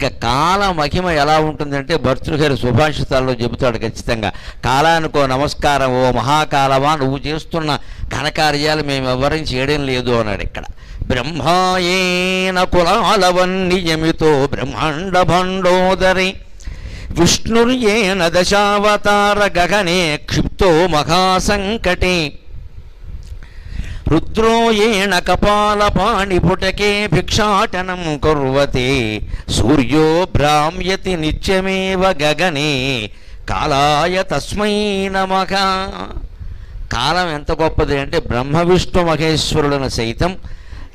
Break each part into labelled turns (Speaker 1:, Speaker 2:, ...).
Speaker 1: ఇంకా కాల మహిమ ఎలా ఉంటుందంటే భర్తృహరి సుభాషితాల్లో చెబుతాడు ఖచ్చితంగా. కాలానికో నమస్కారం, ఓ మహాకాలమా, నువ్వు చేస్తున్న ఘనకార్యాలు మేము ఎవరం చేయడం లేదు అన్నాడు ఇక్కడ. బ్రహ్మాయేన కులాలవన్నియమితో బ్రహ్మాండ భండోదరి విష్ణుర్యేన దశావతార గగనే క్షిప్తో మహాసంకటే రుద్రోయేణ కపాలపాణిపుటకే భిక్షాటనం కుర్వతే సూర్యో భ్రామ్యతి నిత్యమేవ గగనే కాలాయ తస్మై నమః. కాలం ఎంత గొప్పది అంటే బ్రహ్మ విష్ణు మహేశ్వరులను సైతం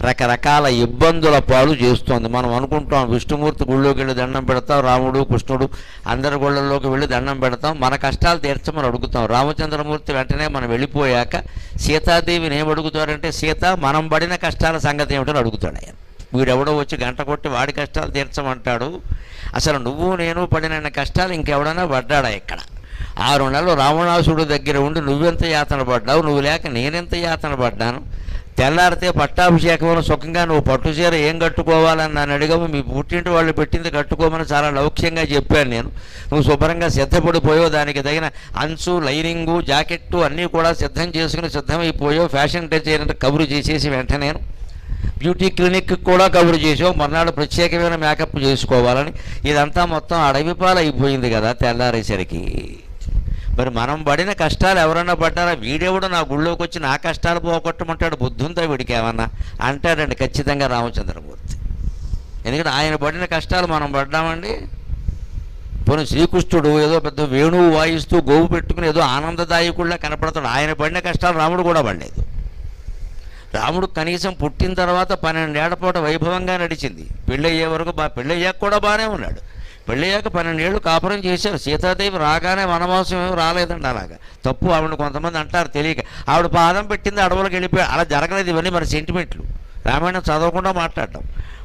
Speaker 1: రకరకాల ఇబ్బందుల పాలు చేస్తోంది. మనం అనుకుంటాం విష్ణుమూర్తి గుళ్ళోకి వెళ్ళి దండం పెడతాం, రాముడు కృష్ణుడు అందరి గుళ్ళల్లోకి వెళ్ళి దండం పెడతాం, మన కష్టాలు తీర్చమని అడుగుతాం. రామచంద్రమూర్తి వెంటనే మనం వెళ్ళిపోయాక సీతాదేవిని ఏం అడుగుతారంటే, సీత మనం పడిన కష్టాల సంగతి ఏమిటని అడుగుతాడు ఆయన. వీడెవడో వచ్చి గంట కొట్టి వాడి కష్టాలు తీర్చమంటాడు. అసలు నువ్వు నేను పడిన కష్టాలు ఇంకెవడైనా పడ్డాడా ఇక్కడ? 6 నెలలు రావణాసుడు దగ్గర ఉండి నువ్వెంత యాతన పడ్డావు, నువ్వు లేక నేనెంత యాతన పడ్డాను. తెల్లారితే పట్టాభిషేకం సుఖంగా నువ్వు పట్టుచీర ఏం కట్టుకోవాలని నన్ను అడిగావు, మీ పుట్టింటి వాళ్ళు పెట్టింది కట్టుకోమని చాలా లౌక్యంగా చెప్పాను నేను. నువ్వు శుభ్రంగా సిద్ధపడిపోయావు, దానికి తగిన అంచు లైనింగు జాకెట్టు అన్నీ కూడా సిద్ధం చేసుకుని సిద్ధమైపోయావు. ఫ్యాషన్ డిజైనర్ కబురు చేసేసి వెంటనే బ్యూటీ క్లినిక్ కూడా కబురు చేసావు, మర్నాడు ప్రత్యేకమైన మేకప్ చేసుకోవాలని. ఇదంతా మొత్తం అడవి పాలైపోయింది కదా తెల్లారేసరికి. మరి మనం పడిన కష్టాలు ఎవరన్నా పడ్డారా? వీడెవడు నా గుళ్ళోకి వచ్చి నా కష్టాలు పోగొట్టమంటాడు, బుద్ధుంతో వీడికి ఏమన్నా అంటాడండి ఖచ్చితంగా రామచంద్రమూర్తి. ఎందుకంటే ఆయన పడిన కష్టాలు మనం పడ్డామండి. పోనీ శ్రీకృష్ణుడు ఏదో పెద్ద వేణువు వాయిస్తూ గోవు పెట్టుకుని ఏదో ఆనందదాయకుడిలా కనపడతాడు, ఆయన పడిన కష్టాలు రాముడు కూడా పడలేదు. రాముడు కనీసం పుట్టిన తర్వాత 12 ఏళ్ల పాటు వైభవంగా నడిచింది. పెళ్ళయ్యే వరకు పెళ్ళయ్యాక కూడా బాగానే ఉన్నాడు. పెళ్ళయ్యాక 12 ఏళ్ళు కాపురం చేశారు. సీతాదేవి రాగానే వనవాసం ఏమి రాలేదండి. అలాగా తప్పు ఆవిడ కొంతమంది అంటారు తెలియక. ఆవిడ పాదం పెట్టింది అడవులకు వెళ్ళిపోయి, అలా జరగలేదు. ఇవన్నీ మన సెంటిమెంట్లు. రామాయణం చదవకుండా మాట్లాడటం.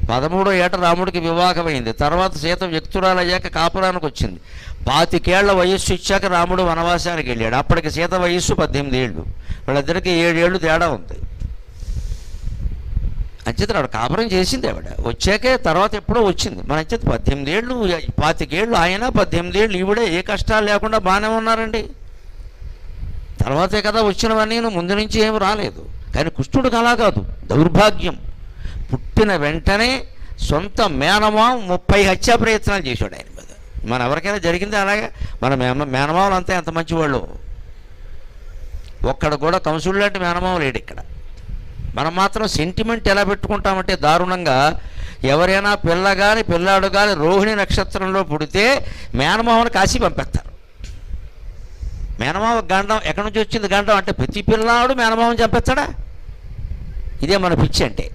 Speaker 1: 13వ ఏట రాముడికి వివాహమైంది. తర్వాత సీత వ్యక్తురాలయ్యాక కాపురానికి వచ్చింది. 25 ఏళ్ల వయస్సు ఇచ్చాక రాముడు వనవాసానికి వెళ్ళాడు. అప్పటికి సీత వయస్సు 18 ఏళ్ళు. వీళ్ళిద్దరికి 7 ఏళ్ళు తేడా ఉంది. అంచేత ఆవిడ కాపురం చేసింది. ఆవిడ వచ్చాకే తర్వాత ఎప్పుడో వచ్చింది. మన అంచేత 18 ఏళ్ళు 25 ఏళ్ళు ఆయన, 18 ఏళ్ళు ఈవిడే ఏ కష్టాలు లేకుండా బాగానే ఉన్నారండి. తర్వాతే కదా వచ్చినవన్నీ, ముందు నుంచి ఏమి రాలేదు. కానీ కృష్ణుడికి అలా కాదు, దౌర్భాగ్యం. పుట్టిన వెంటనే సొంత మేనమావ 30 హత్యా ప్రయత్నాలు చేశాడు ఆయన మీద. మన ఎవరికైనా జరిగింది అలాగే? మన మేనమావులు అంతా ఎంత మంచివాళ్ళు. ఒక్కడ కూడా కంసుడు లాంటి మేనమావ లేడు ఇక్కడ. మనం మాత్రం సెంటిమెంట్ ఎలా పెట్టుకుంటామంటే దారుణంగా. ఎవరైనా పిల్ల కానీ పిల్లాడు కానీ రోహిణి నక్షత్రంలో పుడితే మేనమావని కాశీ పంపేస్తారు. మేనమావ గండం ఎక్కడి నుంచి వచ్చింది? గండం అంటే ప్రతి పిల్లాడు మేనమావని చంపేస్తాడా? ఇదే మన పిచ్చి అంటే.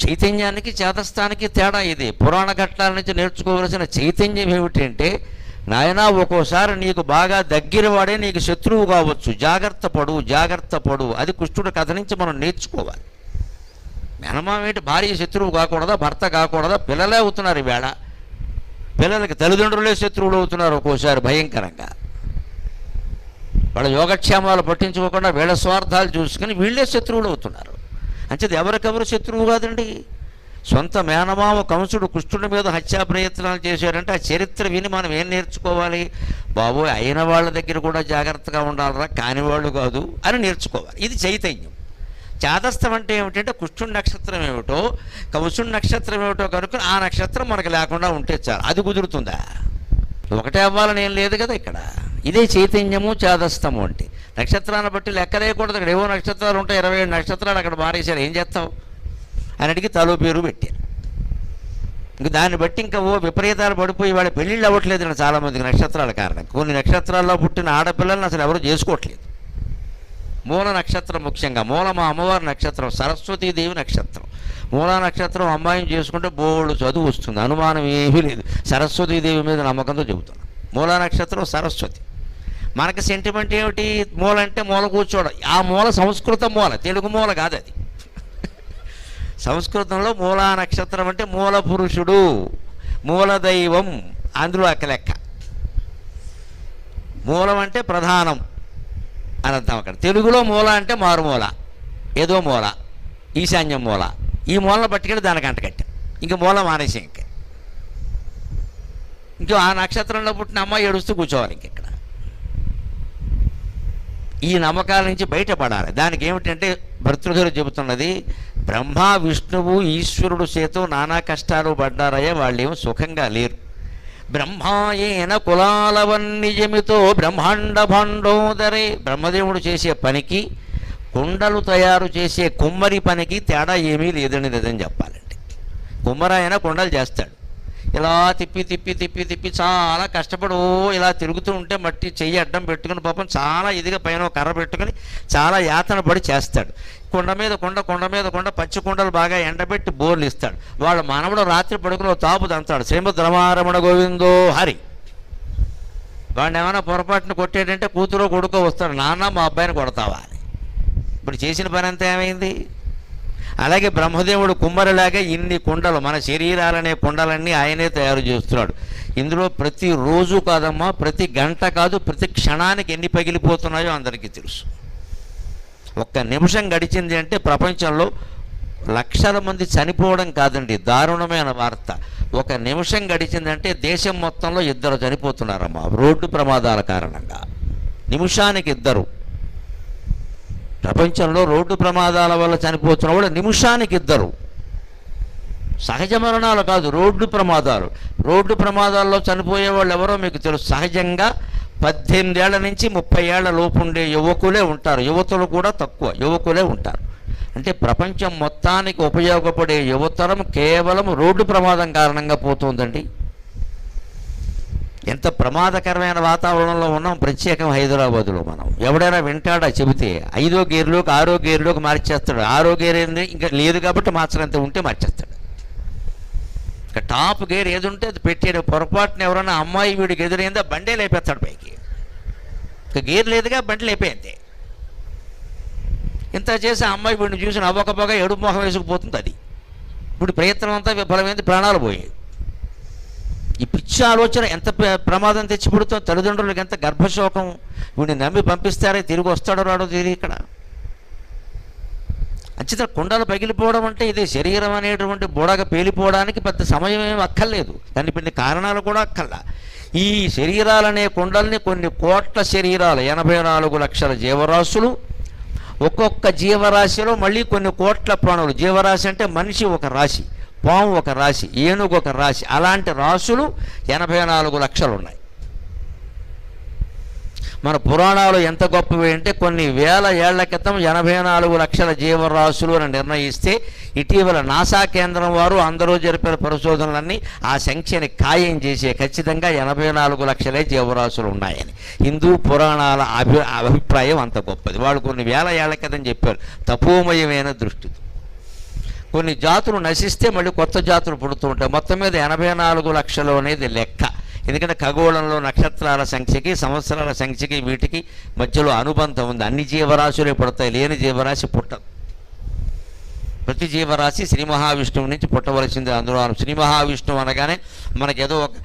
Speaker 1: చైతన్యానికి చేతస్థానికి తేడా ఇది. పురాణ ఘట్టాల నుంచి నేర్చుకోవలసిన చైతన్యం ఏమిటంటే, నాయనా ఒక్కోసారి నీకు బాగా దగ్గర వాడే నీకు శత్రువు కావచ్చు, జాగ్రత్త పడు జాగ్రత్త పడు. అది కృష్ణుడి కథ నుంచి మనం నేర్చుకోవాలి. మేనమామ ఏంటి? భార్య శత్రువు కాకూడదా? భర్త కాకూడదా? పిల్లలే అవుతున్నారు ఈవేళ. పిల్లలకి తల్లిదండ్రులే శత్రువులు అవుతున్నారు ఒక్కోసారి భయంకరంగా. వాళ్ళ యోగక్షేమాలు పట్టించుకోకుండా వీళ్ళ స్వార్థాలు చూసుకుని వీళ్ళే శత్రువులు అవుతున్నారు. అంచేది ఎవరికెవరు శత్రువు కాదండి. సొంత మేనమామ కంసుడు కృష్ణుడి మీద హత్యా ప్రయత్నాలు చేశారంటే ఆ చరిత్ర విని మనం ఏం నేర్చుకోవాలి? బాబోయ్, అయిన వాళ్ళ దగ్గర కూడా జాగ్రత్తగా ఉండాలరా, కాని వాళ్ళు కాదు అని నేర్చుకోవాలి. ఇది చైతన్యం. చాదస్తం అంటే ఏమిటంటే కృష్ణుడి నక్షత్రం ఏమిటో కంసుడి నక్షత్రం ఏమిటో కనుక ఆ నక్షత్రం మనకు లేకుండా ఉంటే చాలు. అది కుదురుతుందా? ఒకటే అవ్వాలని ఏం లేదు కదా ఇక్కడ. ఇదే చైతన్యము చాదస్తము అంటే. నక్షత్రాన్ని బట్టి లెక్కలేయకూడదు. ఇక్కడ ఏవో నక్షత్రాలు ఉంటాయి, 27 నక్షత్రాలు అక్కడ మారేశారు, ఏం చేస్తావు అని అడిగి తలో పేరు పెట్టారు. ఇంక దాన్ని బట్టి ఇంకా విపరీతాలు పడిపోయి వాళ్ళ పెళ్ళిళ్ళు అవ్వట్లేదు చాలామందికి నక్షత్రాల కారణం. కొన్ని నక్షత్రాల్లో పుట్టిన ఆడపిల్లలను అసలు ఎవరు చేసుకోవట్లేదు. మూల నక్షత్రం ముఖ్యంగా. మూల మా అమ్మవారి నక్షత్రం, సరస్వతీదేవి నక్షత్రం. మూలా నక్షత్రం అమ్మాయిని చేసుకుంటే బోళ్ళు చదువు వస్తుంది, అనుమానం ఏమీ లేదు. సరస్వతీదేవి మీద నమ్మకంతో చెబుతున్నాను. మూలా నక్షత్రం సరస్వతి. మనకి సెంటిమెంట్ ఏమిటి? మూల అంటే మూల కూర్చోవడం. ఆ మూల సంస్కృత మూల, తెలుగు మూల కాదు అది. సంస్కృతంలో మూలా నక్షత్రం అంటే మూల పురుషుడు, మూల దైవం, అందులో అక్క లెక్క. మూలం అంటే ప్రధానం అని అర్థం అక్కడ. తెలుగులో మూల అంటే మారుమూల, ఏదో మూల, ఈశాన్యం మూల. ఈ మూలను పట్టుకెళ్ళి దానికి అంటకట్టాం. ఇంక మూల మానేసి ఇంకో ఆ నక్షత్రంలో పుట్టిన అమ్మాయి ఏడుస్తూ కూర్చోవాలి ఇంకెక్కడ. ఈ నమ్మకాల నుంచి బయటపడాలి. దానికి ఏమిటంటే భర్తృగారు చెబుతున్నది, బ్రహ్మ విష్ణువు ఈశ్వరుడు చేతో నానా కష్టాలు పడ్డారయ్యా, వాళ్ళు ఏమో సుఖంగా లేరు. బ్రహ్మాయేన కులాలవన్నిజమితో బ్రహ్మాండ భాండోదరే, బ్రహ్మదేవుడు చేసే పనికి కుండలు తయారు చేసే కుమ్మరి పనికి తేడా ఏమీ లేదని నిజం చెప్పాలంటే. కుమ్మరాయన కుండలు చేస్తాడు, ఇలా తిప్పి తిప్పి తిప్పి తిప్పి చాలా కష్టపడి ఇలా తిరుగుతూ ఉంటే మట్టి చెయ్యి అడ్డం పెట్టుకుని పాపం చాలా ఇదిగా పైన కర్ర పెట్టుకుని చాలా యాతన పడి చేస్తాడు. కొండ మీద కొండ, కొండ మీద కొండ, పచ్చి కుండలు బాగా ఎండబెట్టి బోర్లు ఇస్తాడు. వాళ్ళ మనవడు రాత్రి పడుకుని తాపు దంతాడు, శ్రీమద్ రమారమణ గోవిందో హరి. వాడిని ఏమైనా పొరపాటును కొట్టేటంటే కూతురో కొడుకో వస్తాడు, నాన్న మా అబ్బాయిని కొడతావా అని. ఇప్పుడు చేసిన పని అంతా ఏమైంది? అలాగే బ్రహ్మదేవుడు కుమ్మరిలాగా ఇన్ని కుండలు, మన శరీరాలనే కుండలన్నీ ఆయనే తయారు చేస్తున్నాడు. ఇందులో ప్రతి రోజు కాదమ్మా, ప్రతి గంట కాదు, ప్రతి క్షణానికి ఎన్ని పగిలిపోతున్నాయో అందరికీ తెలుసు. ఒక్క నిమిషం గడిచింది అంటే ప్రపంచంలో లక్షల మంది చనిపోవడం కాదండి, దారుణమైన వార్త. ఒక నిమిషం గడిచిందంటే దేశం మొత్తంలో 2 చనిపోతున్నారమ్మా రోడ్డు ప్రమాదాల కారణంగా. నిమిషానికి 2. ప్రపంచంలో రోడ్డు ప్రమాదాల వల్ల చనిపోతున్న వాళ్ళు నిమిషానికి 2. సహజ మరణాలు కాదు, రోడ్డు ప్రమాదాలు. రోడ్డు ప్రమాదాల్లో చనిపోయే వాళ్ళు ఎవరో మీకు తెలుసు. సహజంగా 18 ఏళ్ల నుంచి 30 ఏళ్ల లోపు ఉండే యువకులే ఉంటారు, యువతులు కూడా తక్కువ, యువకులే ఉంటారు. అంటే ప్రపంచం మొత్తానికి ఉపయోగపడే యువతరం కేవలం రోడ్డు ప్రమాదం కారణంగా పోతుందండి. ఎంత ప్రమాదకరమైన వాతావరణంలో ఉన్నాం, ప్రత్యేకం హైదరాబాదులో. మనం ఎవడైనా వింటాడా చెబితే 5వ గేర్లోకి 6వ గేర్లోకి మార్చేస్తాడు. 6వ గేర్ ఏంది ఇంకా లేదు కాబట్టి మార్చడంత ఉంటే మార్చేస్తాడు. ఇక టాప్ గేర్ ఏది ఉంటే అది పెట్టాడు. పొరపాటున ఎవరైనా అమ్మాయి వీడికి ఎదురైందా బండే లేపేస్తాడు పైకి. ఇక గేర్ లేదుగా బండి లేపేంతే. ఇంత చేసి ఆ అమ్మాయి వీడిని చూసి నవ్వకపోగా ఎడుపు మొహం వేసుకుపోతుంది. అది ఇప్పుడు ప్రయత్నం అంతా విఫలమైంది, ప్రాణాలు పోయాయి. ఈ పిచ్చి ఆలోచన ఎంత ప్రమాదం తెచ్చిపెడుతుందో, తల్లిదండ్రులకు ఎంత గర్భశోకం. వీడిని నమ్మి పంపిస్తారే, తిరిగి వస్తాడో రాడో తెలియదు. ఇక్కడ అంచేత కుండలు పగిలిపోవడం అంటే ఇది శరీరం అనేటువంటి బుడగ పేలిపోవడానికి పెద్ద సమయం ఏమి అక్కర్లేదు, దానికి కొన్ని కారణాలు కూడా అక్కర్లా. ఈ శరీరాలనే కుండల్ని కొన్ని కోట్ల శరీరాలు, 84 లక్షల జీవరాశులు, ఒక్కొక్క జీవరాశిలో మళ్ళీ కొన్ని కోట్ల ప్రాణులు. జీవరాశి అంటే మనిషి ఒక రాశి, పాము ఒక రాశి, ఏనుగు ఒక రాశి, అలాంటి రాశులు 84 లక్షలు ఉన్నాయి. మన పురాణాలు ఎంత గొప్పవి అంటే కొన్ని వేల ఏళ్ల క్రితం 84 లక్షల జీవరాశులు అని నిర్ణయిస్తే, ఇటీవల నాసా కేంద్రం వారు అందరూ జరిపిన పరిశోధనలన్నీ ఆ సంఖ్యని ఖాయం చేసే ఖచ్చితంగా 84 లక్షలే జీవరాశులు ఉన్నాయని. హిందూ పురాణాల అభిప్రాయం అంత గొప్పది. వాళ్ళు కొన్ని వేల ఏళ్ల క్రితం చెప్పారు, తపోమయమైన దృష్టితో. కొన్ని జాతులు నశిస్తే మళ్ళీ కొత్త జాతులు పుడుతూ ఉంటాయి. మొత్తం మీద 84 లక్షలు అనేది లెక్క. ఎందుకంటే ఖగోళంలో నక్షత్రాల సంఖ్యకి, సంవత్సరాల సంఖ్యకి, వీటికి మధ్యలో అనుబంధం ఉంది. అన్ని జీవరాశులే పుడతాయి, లేని జీవరాశి పుట్టదు. ప్రతి జీవరాశి శ్రీ మహావిష్ణువు నుంచి పుట్టవలసింది. అందులో శ్రీ మహావిష్ణువు అనగానే మనకేదో ఒక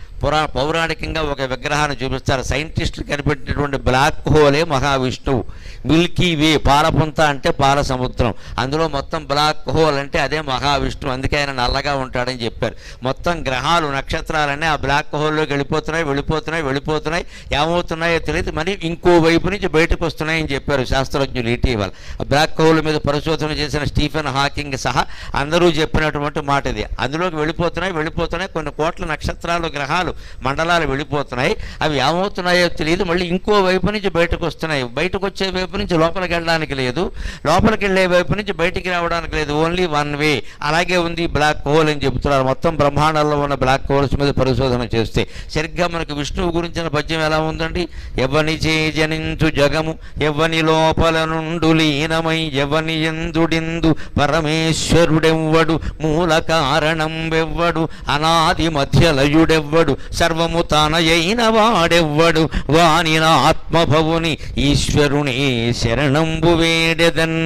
Speaker 1: పౌరాణికంగా ఒక విగ్రహాన్ని చూపిస్తారు. సైంటిస్టులు కనిపెట్టినటువంటి బ్లాక్ హోలే మహావిష్ణువు. మిల్కీ వే, పాలపుంత అంటే పాల సముద్రం, అందులో మొత్తం బ్లాక్ హోల్ అంటే అదే మహావిష్ణువు. అందుకే ఆయన నల్లగా ఉంటాడని చెప్పారు. మొత్తం గ్రహాలు, నక్షత్రాలన్నీ ఆ బ్లాక్ హోల్లోకి వెళ్ళిపోతున్నాయి. ఏమవుతున్నాయో తెలియదు, మరి ఇంకో వైపు నుంచి బయటకు వస్తున్నాయని చెప్పారు శాస్త్రజ్ఞులు ఇటీవల. ఆ బ్లాక్ హోల్ మీద పరిశోధన చేసిన స్టీఫెన్ హాకింగ్ సహా అందరూ చెప్పినటువంటి మాట ఇది. అందులోకి వెళ్ళిపోతున్నాయి కొన్ని కోట్ల నక్షత్రాలు, గ్రహాలు, మండలాలు వెళ్ళిపోతున్నాయి. అవి ఏమవుతున్నాయో తెలియదు, మళ్ళీ ఇంకో వైపు నుంచి బయటకు వస్తున్నాయి. బయటకు వచ్చే వైపు నుంచి లోపలికి వెళ్ళడానికి లేదు, లోపలికి వెళ్ళే వైపు నుంచి బయటికి రావడానికి లేదు, ఓన్లీ వన్ వే. అలాగే ఉంది బ్లాక్ హోల్ అని చెబుతున్నారు. మొత్తం బ్రహ్మాండంలో ఉన్న బ్లాక్ హోల్స్ మీద పరిశోధన చేస్తే సరిగ్గా మనకు విష్ణువు గురించిన పద్యం ఎలా ఉందండి? ఎవ్వని చే జనించు జగము, ఎవ్వని లోపల నుండు లీనమై, ఎవ్వని ఎందుడిందు పరమేశ్వరుడెవ్వడు, మూల కారణం వెవ్వడు, అనాది మధ్యలయుడెవ్వడు, సర్వము తానయైన వాడెవ్వడు, వాని ఆత్మభవుని ఈశ్వరుని శరణంబు వేడెదన్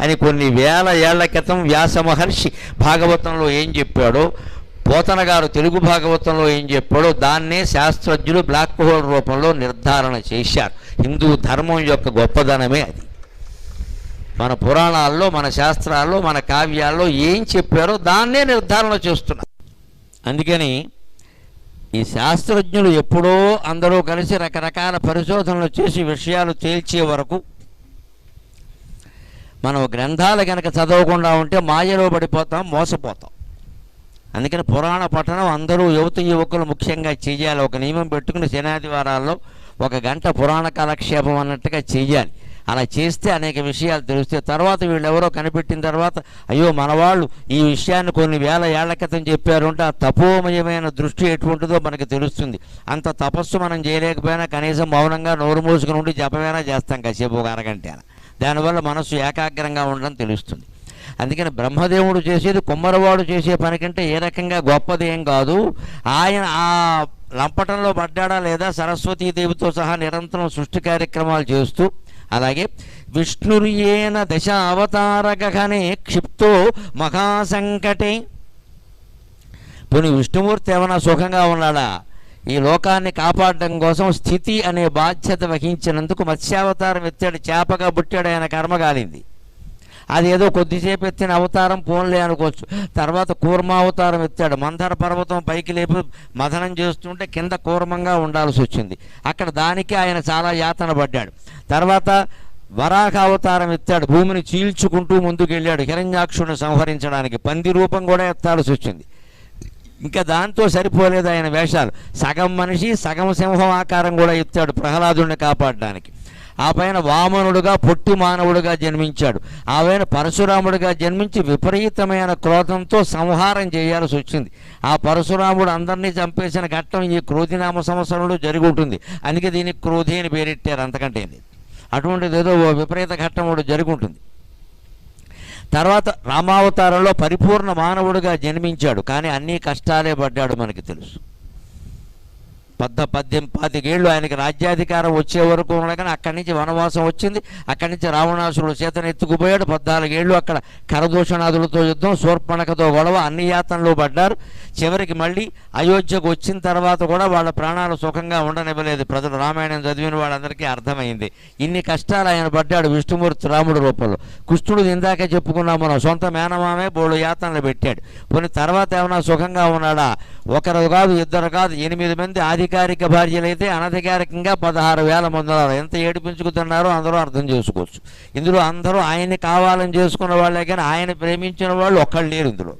Speaker 1: అని కొన్ని వేల ఏళ్ల క్రితం వ్యాస మహర్షి భాగవతంలో ఏం చెప్పాడో, పోతన గారు తెలుగు భాగవతంలో ఏం చెప్పాడో దాన్నే శాస్త్రజ్ఞులు బ్లాక్ హోల్ రూపంలో నిర్ధారణ చేశారు. హిందూ ధర్మం యొక్క గొప్పదనమే అది. మన పురాణాల్లో, మన శాస్త్రాల్లో, మన కావ్యాల్లో ఏం చెప్పారో దాన్నే నిర్ధారణ చేస్తున్నారు. అందుకని ఈ శాస్త్రజ్ఞులు ఎప్పుడో అందరూ కలిసి రకరకాల పరిశోధనలు చేసి విషయాలు తేల్చే వరకు మనం గ్రంథాలు కనుక చదవకుండా ఉంటే మాయలో పడిపోతాం, మోసపోతాం. అందుకని పురాణ పఠనం అందరూ యువకులు ముఖ్యంగా చెయ్యాలి. ఒక నియమం పెట్టుకుని శనాదివారాల్లో 1 గంట పురాణ కాలక్షేపం అన్నట్టుగా చెయ్యాలి. అలా చేస్తే అనేక విషయాలు తెలుస్తాయి. తర్వాత వీళ్ళెవరో కనిపెట్టిన తర్వాత అయ్యో మనవాళ్ళు ఈ విషయాన్ని కొన్ని వేల ఏళ్ల క్రితం చెప్పారు అంటే ఆ తపోమయమైన దృష్టి ఎటువంటిదో మనకి తెలుస్తుంది. అంత తపస్సు మనం చేయలేకపోయినా కనీసం మౌనంగా నోరు మూసుకుని ఉండి జపమైనా చేస్తాం కాసేపు, 1 అరగంట. దానివల్ల మనస్సు ఏకాగ్రంగా ఉండడం తెలుస్తుంది. అందుకని బ్రహ్మదేవుడు చేసేది కుమ్మరవాడు చేసే పని కంటే ఏ రకంగా గొప్పదేం కాదు. ఆయన ఆ లంపటంలో పడ్డాడా లేదా సరస్వతీదేవితో సహా నిరంతరం సృష్టి కార్యక్రమాలు చేస్తూ, అలాగే విష్ణుర్యేన 10 అవతారగహనే క్షిప్తో మహాసంకటే. పోనీ విష్ణుమూర్తి ఏమైనా సుఖంగా ఉన్నాడా? ఈ లోకాన్ని కాపాడడం కోసం స్థితి అనే బాధ్యత వహించినందుకు మత్స్యావతారం ఎత్తాడు. చేపగా పుట్టాడు, ఆయన కర్మ కాలింది. అదేదో కొద్దిసేపు ఎత్తిన అవతారం పోన్లే అనుకోవచ్చు. తర్వాత కూర్మావతారం ఎత్తాడు. మందర పర్వతం పైకి లేపి మథనం చేస్తుంటే కింద కూర్మంగా ఉండాల్సి వచ్చింది. అక్కడ దానికి ఆయన చాలా యాతన పడ్డాడు. తర్వాత వరాహ అవతారం ఎత్తాడు. భూమిని చీల్చుకుంటూ ముందుకెళ్ళాడు హిరణ్యాక్షుడిని సంహరించడానికి. పంది రూపం కూడా ఎత్తాల్సి వచ్చింది. ఇంకా దాంతో సరిపోలేదు ఆయన వేషాలు. సగం మనిషి సగం సింహం ఆకారం కూడా ఎత్తాడు ప్రహ్లాదుడిని కాపాడడానికి. ఆ పైన వామనుడుగా పొట్టి మానవుడిగా జన్మించాడు. ఆ పైన పరశురాముడిగా జన్మించి విపరీతమైన క్రోధంతో సంహారం చేయాల్సి వచ్చింది. ఆ పరశురాముడు అందరినీ చంపేసిన ఘట్టం ఈ క్రోధినామ సంవత్సరంలో జరిగి ఉంటుంది. అందుకే దీనికి క్రోధి అని పేరెట్టారు, అంతకంటే అటువంటిది ఏదో విపరీత ఘట్టం కూడా జరిగి ఉంటుంది. తర్వాత రామావతారంలో పరిపూర్ణ మానవుడిగా జన్మించాడు. కానీ అన్ని కష్టాలే పడ్డాడు, మనకి తెలుసు. 18 ఏళ్ళు ఆయనకి రాజ్యాధికారం వచ్చే వరకు ఉండగానే అక్కడి నుంచి వనవాసం వచ్చింది. అక్కడి నుంచి రావణాసురుడు సీతను ఎత్తుకుపోయాడు. 14 ఏళ్ళు అక్కడ కరదూషణాదులతో యుద్ధం, శూర్పణఖతో గొడవ, అన్ని యాతనలు పడ్డారు. చివరికి మళ్ళీ అయోధ్యకు వచ్చిన తర్వాత కూడా వాళ్ళ ప్రాణాలు సుఖంగా ఉండనివ్వలేదు ప్రజలు. రామాయణం చదివిన వాళ్ళందరికీ అర్థమైంది. ఇన్ని కష్టాలు ఆయన పడ్డాడు విష్ణుమూర్తి రాముడి రూపంలో. కృష్ణుడు ఇందాకే చెప్పుకున్నాం మనం, సొంత మేనమామే బోళ్ళు యాతనలు పెట్టాడు. కొన్ని తర్వాత ఏమైనా సుఖంగా ఉన్నాడా? ఒకరు కాదు, ఇద్దరు కాదు, 8 మంది అధికారిక భార్యలైతే అనధికారికంగా 16,000 మంది ఉన్నారు. ఎంత ఏడిపించుకుతున్నారో అందరూ అర్థం చేసుకోవచ్చు. ఇందులో అందరూ ఆయన్ని కావాలని చేసుకున్న వాళ్ళే, కానీ ఆయన ప్రేమించిన వాళ్ళు ఒక్కళ్ళు లేరు ఇందులో.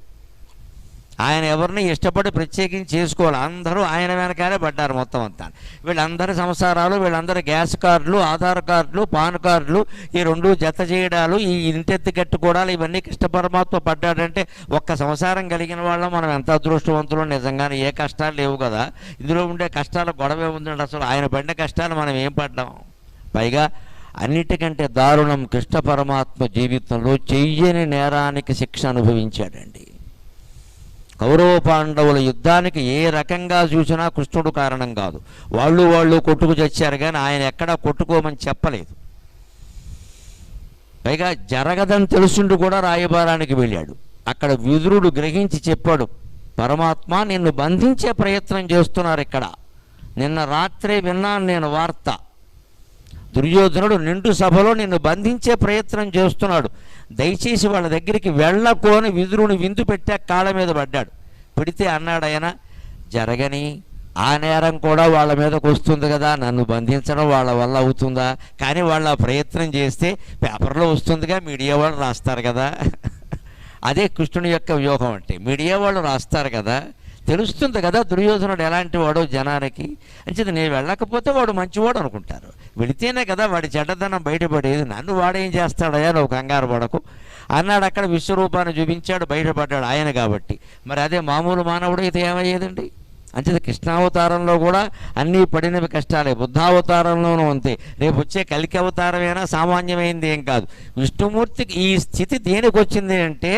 Speaker 1: ఆయన ఎవరిని ఇష్టపడి ప్రత్యేకించి చేసుకోవాలి. అందరూ ఆయన వెనకాలే పడ్డారు మొత్తం అంతా. వీళ్ళందరి సంసారాలు, వీళ్ళందరి గ్యాస్ కార్డులు, ఆధార్ కార్డులు, పాన్ కార్డులు, ఈ 2 జత చేయడాలు, ఈ ఇంటెత్తి కట్టుకోవడాలు, ఇవన్నీ కృష్ణ పరమాత్మ పడ్డాడంటే ఒక్క సంసారం కలిగిన వాళ్ళం మనం ఎంత అదృష్టవంతులు. నిజంగానే ఏ కష్టాలు లేవు కదా. ఇందులో ఉండే కష్టాలు గొడవే ఉందండి. అసలు ఆయన పడిన కష్టాలు మనం ఏం పడ్డాం? పైగా అన్నిటికంటే దారుణం, కృష్ణ పరమాత్మ జీవితంలో చెయ్యని నేరానికి శిక్ష అనుభవించాడండి. కౌరవ పాండవుల యుద్ధానికి ఏ రకంగా చూసినా కృష్ణుడు కారణం కాదు. వాళ్ళు కొట్టుకు చచ్చారు, కానీ ఆయన ఎక్కడా కొట్టుకోమని చెప్పలేదు. పైగా జరగదని తెలుసుండి కూడా రాయబారానికి వెళ్ళాడు. అక్కడ విదురుడు గ్రహించి చెప్పాడు, పరమాత్మ నిన్ను బంధించే ప్రయత్నం చేస్తున్నారు ఇక్కడ. నిన్న రాత్రే విన్నాను నేను వార్త. దుర్యోధనుడు నిండు సభలో నిన్ను బంధించే ప్రయత్నం చేస్తున్నాడు. దయచేసి వాళ్ళ దగ్గరికి వెళ్ళకు అని విదురుని విందు పెట్టా కాళ్ళ మీద పడ్డాడు. పెడితే అన్నాడు ఆయన, జరగని ఆ నేరం కూడా వాళ్ళ మీదకు వస్తుంది కదా, నన్ను బంధించడం వాళ్ళ వల్ల అవుతుందా? కానీ వాళ్ళ ప్రయత్నం చేస్తే పేపర్లో వస్తుందిగా, మీడియా వాళ్ళు రాస్తారు కదా. అదే కృష్ణుని యొక్క వ్యూహం అంటే. మీడియా వాళ్ళు రాస్తారు కదా, తెలుస్తుంది కదా దుర్యోధనుడు ఎలాంటి వాడో జనానికి. అంచేది నేను వెళ్ళకపోతే వాడు మంచివాడు అనుకుంటారు. వెళితేనే కదా వాడి చెడ్డదనం బయటపడేది. నన్ను వాడేం చేస్తాడయా, నువ్వు కంగారు పడకు అన్నాడు. అక్కడ విశ్వరూపాన్ని చూపించాడు, బయటపడ్డాడు ఆయన కాబట్టి. మరి అదే మామూలు మానవుడు అయితే ఏమయ్యేదండి? అంచేది కృష్ణావతారంలో కూడా అన్నీ పడినవి కష్టాలే, బుద్ధావతారంలోనూ అంతే. రేపు వచ్చే కలికి అవతారమైనా సామాన్యమైంది ఏం కాదు. విష్ణుమూర్తికి ఈ స్థితి దేనికి వచ్చింది అంటే,